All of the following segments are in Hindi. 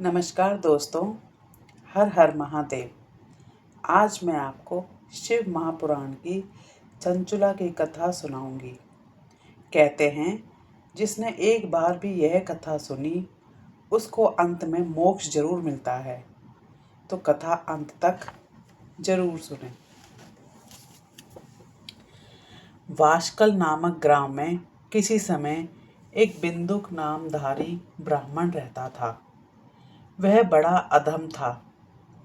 नमस्कार दोस्तों, हर हर महादेव। आज मैं आपको शिव महापुराण की चंचुला की कथा सुनाऊंगी। कहते हैं जिसने एक बार भी यह कथा सुनी उसको अंत में मोक्ष जरूर मिलता है। तो कथा अंत तक जरूर सुने। वाशकल नामक ग्राम में किसी समय एक बिंदुक नामधारी ब्राह्मण रहता था। वह बड़ा अधम था,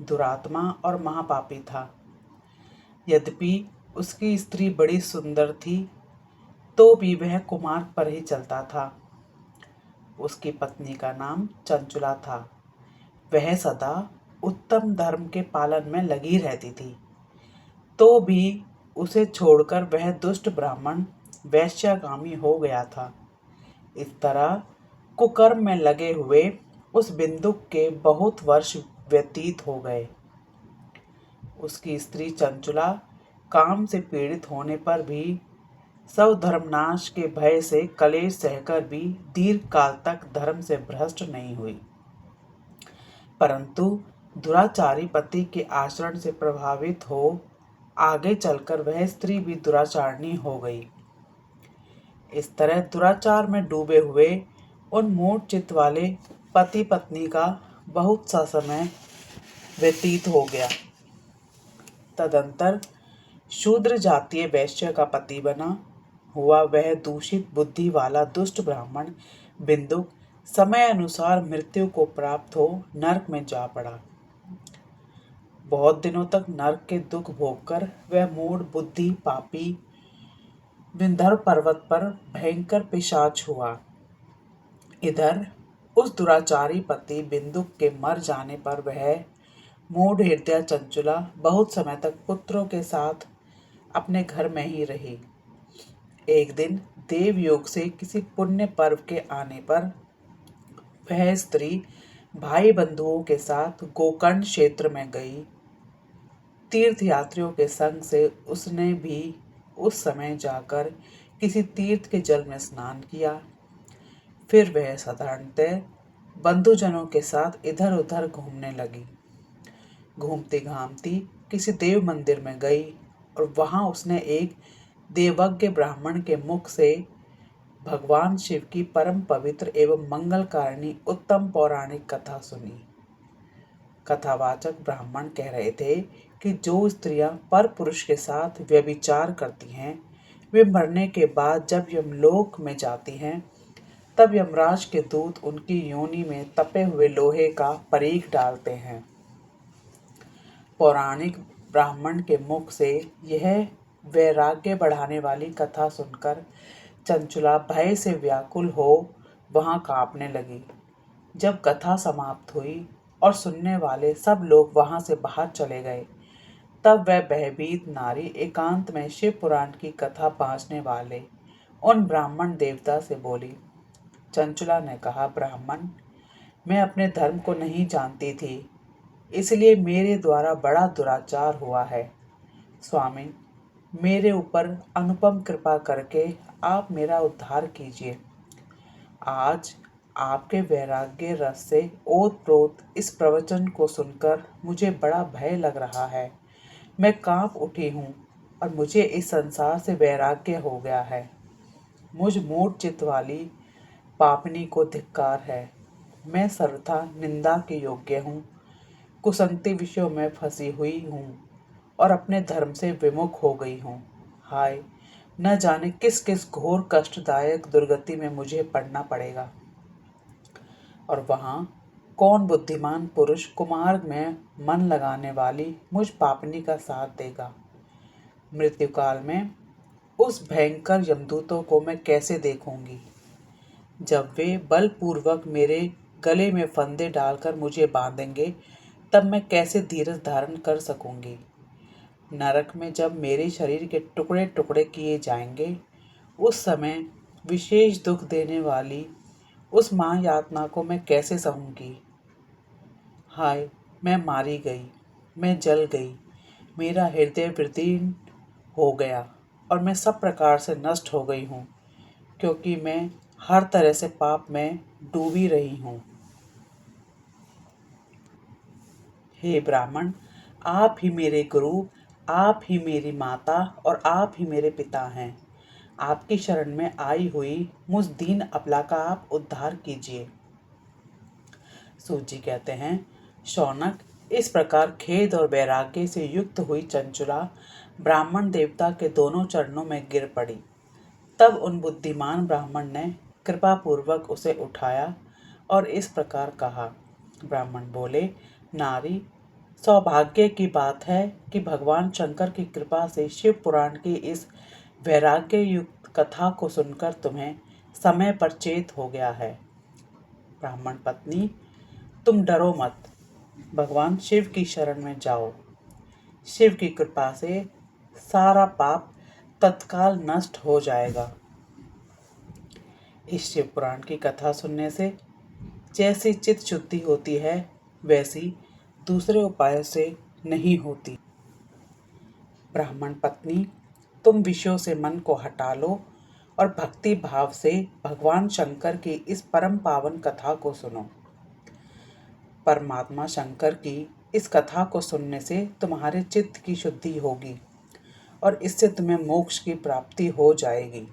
दुरात्मा और महापापी था। यद्यपि उसकी स्त्री बड़ी सुंदर थी, तो भी वह कुमार्ग पर ही चलता था। उसकी पत्नी का नाम चंचुला था। वह सदा उत्तम धर्म के पालन में लगी रहती थी, तो भी उसे छोड़कर वह दुष्ट ब्राह्मण वैश्यागामी हो गया था। इस तरह कुकर्म में लगे हुए उस बिंदुक के बहुत वर्ष व्यतीत हो गए। उसकी स्त्री चंचुला काम से पीड़ित होने पर भी स्वधर्मनाश के भय से कलेश सहकर भी दीर्घ काल तक धर्म से भ्रष्ट नहीं हुई, परंतु दुराचारी पति के आचरण से प्रभावित हो आगे चलकर वह स्त्री भी दुराचारणी हो गई। इस तरह दुराचार में डूबे हुए उन मूढ़ चित्त वाले पति पत्नी का बहुत सा समय व्यतीत हो गया। तदंतर शूद्र जातीय वैश्य का पति बना हुआ वह दूषित बुद्धि वाला दुष्ट ब्राह्मण बिंदुक समय अनुसार मृत्यु को प्राप्त हो नरक में जा पड़ा। बहुत दिनों तक नरक के दुख भोगकर वह मूढ़ बुद्धि पापी विंध्य पर्वत पर भयंकर पिशाच हुआ। इधर उस दुराचारी पति बिंदुक के मर जाने पर वह मूढ़ हृदय चंचुला बहुत समय तक पुत्रों के साथ अपने घर में ही रही। एक दिन देव योग से किसी पुण्य पर्व के आने पर वह स्त्री भाई बंधुओं के साथ गोकर्ण क्षेत्र में गई। तीर्थ यात्रियों के संग से उसने भी उस समय जाकर किसी तीर्थ के जल में स्नान किया। फिर वह साधारणतः बंधुजनों के साथ इधर उधर घूमने लगी। घूमती घामती किसी देव मंदिर में गई और वहां उसने एक देवज्ञ ब्राह्मण के मुख से भगवान शिव की परम पवित्र एवं मंगलकारिणी उत्तम पौराणिक कथा सुनी। कथावाचक ब्राह्मण कह रहे थे कि जो स्त्रियां पर पुरुष के साथ व्यभिचार करती हैं, वे मरने के बाद जब यमलोक में जाती हैं, तब यमराज के दूत उनकी योनि में तपे हुए लोहे का परीख डालते हैं। पौराणिक ब्राह्मण के मुख से यह वैराग्य बढ़ाने वाली कथा सुनकर चंचुला भय से व्याकुल हो वहां कांपने लगी। जब कथा समाप्त हुई और सुनने वाले सब लोग वहां से बाहर चले गए, तब वह भयभीत नारी एकांत में शिव पुराण की कथा बांचने वाले उन ब्राह्मण देवता से बोली। चंचुला ने कहा, ब्राह्मण, मैं अपने धर्म को नहीं जानती थी, इसलिए मेरे द्वारा बड़ा दुराचार हुआ है। स्वामी, मेरे ऊपर अनुपम कृपा करके आप मेरा उद्धार कीजिए। आज आपके वैराग्य रस से ओतप्रोत इस प्रवचन को सुनकर मुझे बड़ा भय लग रहा है। मैं कांप उठी हूँ और मुझे इस संसार से वैराग्य हो गया है। मुझ मूढ़ चित्त वाली पापनी को धिक्कार है। मैं सर्वथा निंदा के योग्य हूँ, कुसंगति विषयों में फंसी हुई हूँ और अपने धर्म से विमुख हो गई हूँ। हाय, न जाने किस किस घोर कष्टदायक दुर्गति में मुझे पड़ना पड़ेगा, और वहाँ कौन बुद्धिमान पुरुष कुमार्ग में मन लगाने वाली मुझ पापनी का साथ देगा। मृत्यु काल में उस भयंकर यमदूतों को मैं कैसे देखूंगी, जब वे बलपूर्वक मेरे गले में फंदे डालकर मुझे बांधेंगे, तब मैं कैसे धीरज धारण कर सकूंगी। नरक में जब मेरे शरीर के टुकड़े टुकड़े किए जाएंगे, उस समय विशेष दुख देने वाली उस महायातना को मैं कैसे सहूंगी। हाय, मैं मारी गई, मैं जल गई, मेरा हृदय विदीर्ण हो गया और मैं सब प्रकार से नष्ट हो गई हूँ, क्योंकि मैं हर तरह से पाप में डूबी रही हूँ। हे ब्राह्मण, आप ही मेरे गुरु, आप ही मेरी माता और आप ही मेरे पिता हैं। आपकी शरण में आई हुई मुझ दीन अबला का आप उद्धार कीजिए। सूत जी कहते हैं, शौनक, इस प्रकार खेद और वैराग्य से युक्त हुई चंचुला ब्राह्मण देवता के दोनों चरणों में गिर पड़ी। तब उन बुद्धिमान ब्राह्मण ने कृपा पूर्वक उसे उठाया और इस प्रकार कहा। ब्राह्मण बोले, नारी, सौभाग्य की बात है कि भगवान शंकर की कृपा से शिव पुराण की इस वैराग्य युक्त कथा को सुनकर तुम्हें समय पर चेत हो गया है। ब्राह्मण पत्नी, तुम डरो मत, भगवान शिव की शरण में जाओ। शिव की कृपा से सारा पाप तत्काल नष्ट हो जाएगा। इस शिव पुराण की कथा सुनने से जैसी चित्त शुद्धि होती है, वैसी दूसरे उपायों से नहीं होती। ब्राह्मण पत्नी, तुम विषयों से मन को हटा लो और भक्ति भाव से भगवान शंकर की इस परम पावन कथा को सुनो। परमात्मा शंकर की इस कथा को सुनने से तुम्हारे चित्त की शुद्धि होगी और इससे तुम्हें मोक्ष की प्राप्ति हो जाएगी।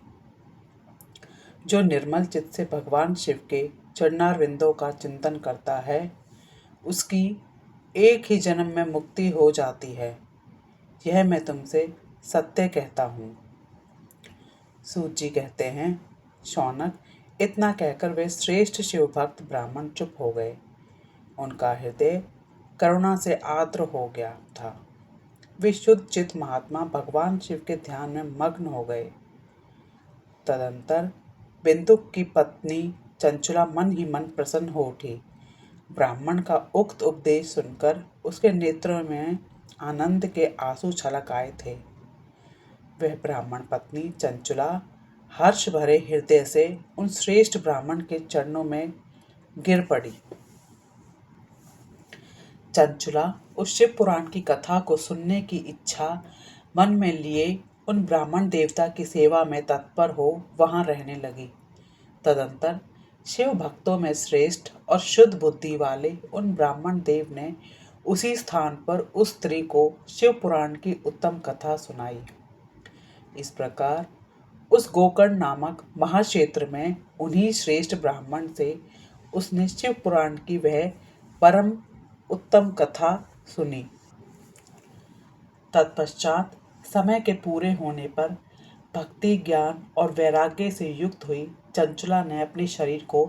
जो निर्मल चित्त से भगवान शिव के चरणारविंदों का चिंतन करता है, उसकी एक ही जन्म में मुक्ति हो जाती है। यह मैं तुमसे सत्य कहता हूँ। सूत जी कहते हैं, शौनक, इतना कहकर वे श्रेष्ठ शिव भक्त ब्राह्मण चुप हो गए। उनका हृदय करुणा से आर्द्र हो गया था। वे शुद्ध चित्त महात्मा भगवान शिव के ध्यान में मग्न हो गए। तदंतर बिंदुक की पत्नी चंचला मन ही मन प्रसन्न हो उठी। ब्राह्मण का उक्त उपदेश सुनकर उसके नेत्रों में आनंद के आंसू छलक आए थे। वह ब्राह्मण पत्नी चंचला हर्ष भरे हृदय से उन श्रेष्ठ ब्राह्मण के चरणों में गिर पड़ी। चंचला उस शिव पुराण की कथा को सुनने की इच्छा मन में लिए उन ब्राह्मण देवता की सेवा में तत्पर हो वहां रहने लगी। तदंतर शिव भक्तों में श्रेष्ठ और शुद्ध बुद्धि वाले उन ब्राह्मण देव ने उसी स्थान पर उस स्त्री को शिव पुराण की उत्तम कथा सुनाई। इस प्रकार उस गोकर्ण नामक महाक्षेत्र में उन्हीं श्रेष्ठ ब्राह्मण से उसने शिव पुराण की वह परम उत्तम कथा सुनी। तत्पश्चात समय के पूरे होने पर भक्ति, ज्ञान और वैराग्य से युक्त हुई चंचला ने अपने शरीर को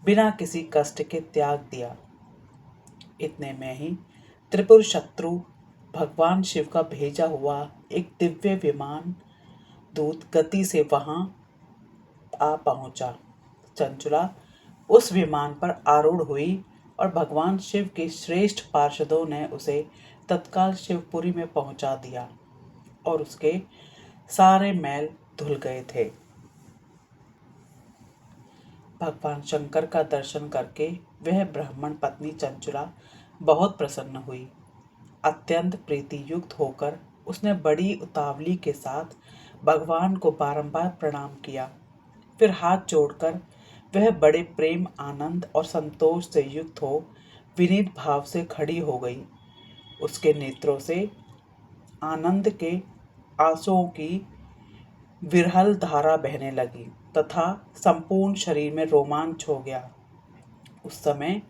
बिना किसी कष्ट के त्याग दिया। इतने में ही त्रिपुर शत्रु भगवान शिव का भेजा हुआ एक दिव्य विमान दूत गति से वहां आ पहुंचा। चंचला उस विमान पर आरूढ़ हुई और भगवान शिव के श्रेष्ठ पार्षदों ने उसे तत्काल शिवपुरी में पहुंचा दिया और उसके सारे मैल धुल गए थे। भगवान शंकर का दर्शन करके वह ब्राह्मण पत्नी चंचला बहुत प्रसन्न हुई। अत्यंत प्रीति युक्त होकर उसने बड़ी उतावली के साथ भगवान को बारंबार प्रणाम किया। फिर हाथ जोड़कर वह बड़े प्रेम, आनंद और संतोष से युक्त हो विनीत भाव से खड़ी हो गई। उसके नेत्रों से आनंद के आंसुओं की विरहल धारा बहने लगी तथा संपूर्ण शरीर में रोमांच हो गया। उस समय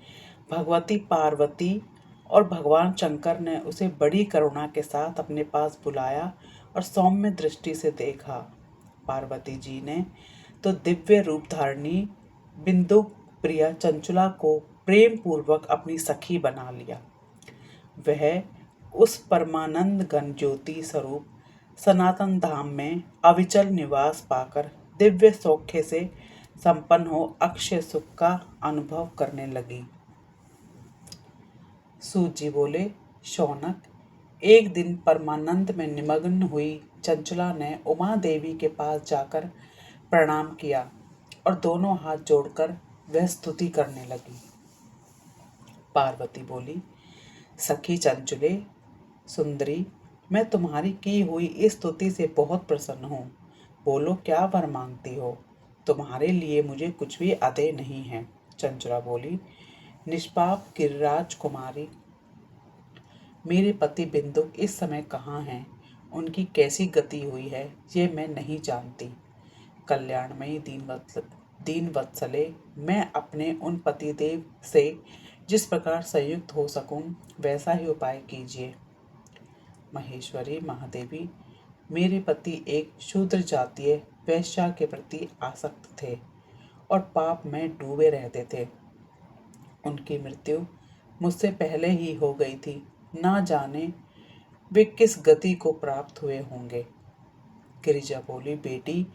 भगवती पार्वती और भगवान शंकर ने उसे बड़ी करुणा के साथ अपने पास बुलाया और सौम्य दृष्टि से देखा। पार्वती जी ने तो दिव्य रूप धारणी बिंदु प्रिया चंचला को प्रेम पूर्वक अपनी सखी बना लिया। वह उस परमानंद घन ज्योति स्वरूप सनातन धाम में अविचल निवास पाकर दिव्य सौख्य से संपन्न हो अक्षय सुख का अनुभव करने लगी। सूत जी बोले, शौनक, एक दिन परमानंद में निमग्न हुई चंचला ने उमा देवी के पास जाकर प्रणाम किया और दोनों हाथ जोड़कर वह स्तुति करने लगी। पार्वती बोली, सखी चंचले, सुंदरी, मैं तुम्हारी की हुई इस स्तुति से बहुत प्रसन्न हूँ। बोलो, क्या वर मांगती हो? तुम्हारे लिए मुझे कुछ भी अदेय नहीं है। चंचला बोली, निष्पाप गिरिराज कुमारी, मेरे पति बिंदु इस समय कहाँ हैं, उनकी कैसी गति हुई है, ये मैं नहीं जानती। कल्याणमयी दीन वत्सले, मैं अपने उन पतिदेव से जिस प्रकार संयुक्त हो सकूं, वैसा ही उपाय कीजिए। महेश्वरी महादेवी, मेरे पति एक शूद्र जातीय वैश्या के प्रति आसक्त थे और पाप में डूबे रहते थे। उनकी मृत्यु मुझसे पहले ही हो गई थी। ना जाने वे किस गति को प्राप्त हुए होंगे। गिरिजा बोली, बेटी,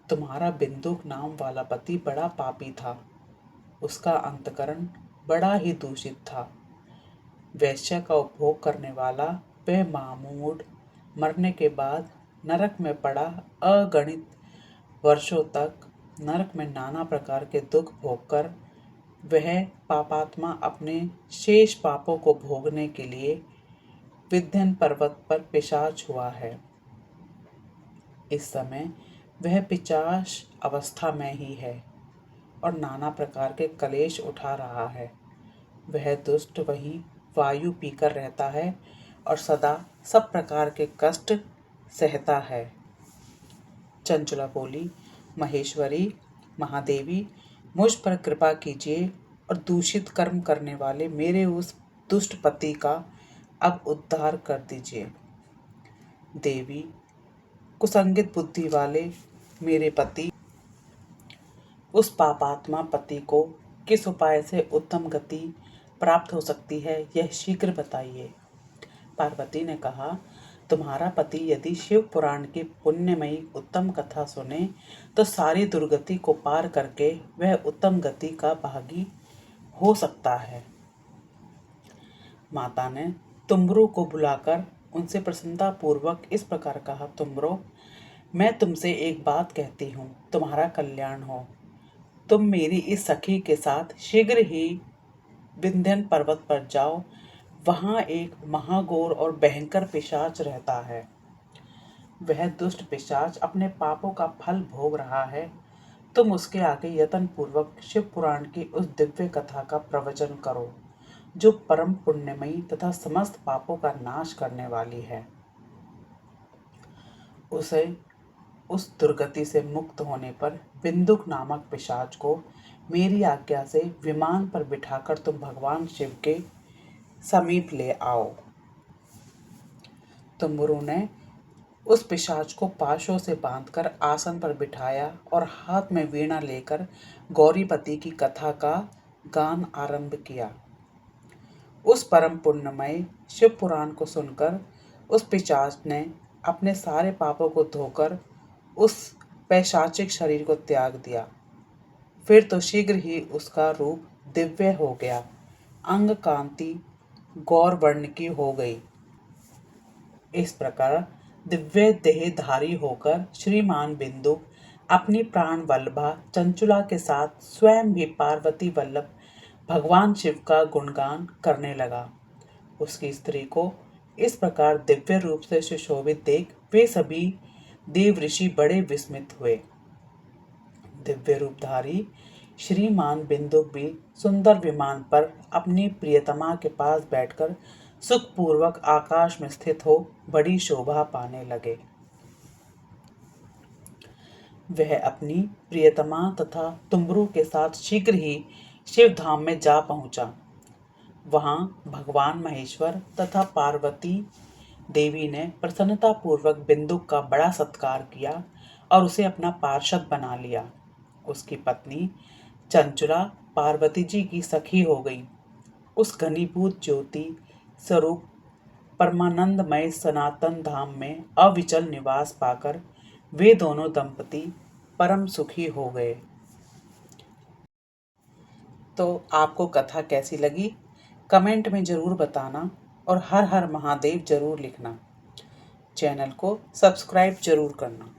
तुम्हारा बिंदुक नाम वाला पति बड़ा पापी था। उसका अंतकरण बड़ा ही दूषित था। वैश्य का उपभोग करने वाला वह मामूड मरने के बाद नरक में पड़ा अगणित वर्षों तक नरक में नाना प्रकार के दुख भोगकर वह पापात्मा अपने शेष पापों को भोगने के लिए विंध्यन पर्वत पर पिशाच हुआ है। इस समय वह पिशाच अवस्था में ही है और नाना प्रकार के कलेश उठा रहा है। वह दुष्ट वहीं वायु पीकर रहता है और सदा सब प्रकार के कष्ट सहता है। चंचला बोली, महेश्वरी महादेवी, मुझ पर कृपा कीजिए और दूषित कर्म करने वाले मेरे उस दुष्ट पति का अब उद्धार कर दीजिए। देवी, कुसंगित बुद्धि वाले मेरे पति, उस पापात्मा पति को किस उपाय से उत्तम गति प्राप्त हो सकती है, यह शीघ्र बताइए। पार्वती ने कहा, तुम्हारा पति यदि शिव पुराण की पुण्यमयी उत्तम कथा सुने तो सारी दुर्गति को पार करके वह उत्तम गति का भागी हो सकता है। माता ने तुमरू को बुलाकर उनसे प्रसन्नता पूर्वक इस प्रकार कहा, तुमरो, मैं तुमसे एक बात कहती हूँ, तुम्हारा कल्याण हो। तुम मेरी इस सखी के साथ शीघ्र ही विंध्यन पर्वत पर जाओ। वहां एक महाघोर और भयंकर पिशाच रहता है। वह दुष्ट पिशाच अपने पापों का फल भोग रहा है। तुम उसके आगे यत्न पूर्वक शिव पुराण की उस दिव्य कथा का प्रवचन करो, जो परम पुण्यमयी तथा समस्त पापों का नाश करने वाली है। उसे उस दुर्गति से मुक्त होने पर बिंदुक नामक पिशाच को मेरी आज्ञा से विमान पर बिठाकर तुम भगवान शिव के समीप ले आओ। तुमरू ने उस पिशाच को पाशों से बांधकर आसन पर बिठाया और हाथ में वीणा लेकर गौरीपति की कथा का गान आरंभ किया। उस परम पुण्यमय शिव पुराण को सुनकर उस पिशाच ने अपने सारे पापों को धोकर उस पैशाचिक शरीर को त्याग दिया। फिर तो शीघ्र ही उसका रूप दिव्य हो गया। अंग कांति गौर वर्ण की हो गई। इस प्रकार दिव्य देहधारी होकर श्रीमान बिंदु अपनी प्राण वल्लभा चंचुला के साथ स्वयं भी पार्वती वल्लभ भगवान शिव का गुणगान करने लगा। उसकी स्त्री को इस प्रकार दिव्य रूप से सुशोभित देख वे सभी देव ऋषि बड़े विस्मित हुए। दिव्य रूपधारी श्रीमान बिंदु भी सुंदर विमान पर अपनी प्रियतमा के पास बैठकर सुखपूर्वक आकाश में स्थित हो बड़ी शोभा पाने लगे। वह अपनी प्रियतमा तथा तुमरू के साथ शीघ्र ही शिव धाम में जा पहुंचा। वहां भगवान महेश्वर तथा पार्वती देवी ने प्रसन्नता पूर्वक बिंदुक का बड़ा सत्कार किया और उसे अपना पार्षद बना लिया। उसकी पत्नी चंचुला पार्वती जी की सखी हो गई। उस घनीभूत ज्योति स्वरूप परमानंदमय सनातन धाम में अविचल निवास पाकर वे दोनों दंपति परम सुखी हो गए। तो आपको कथा कैसी लगी कमेंट में जरूर बताना और हर हर महादेव जरूर लिखना। चैनल को सब्सक्राइब जरूर करना।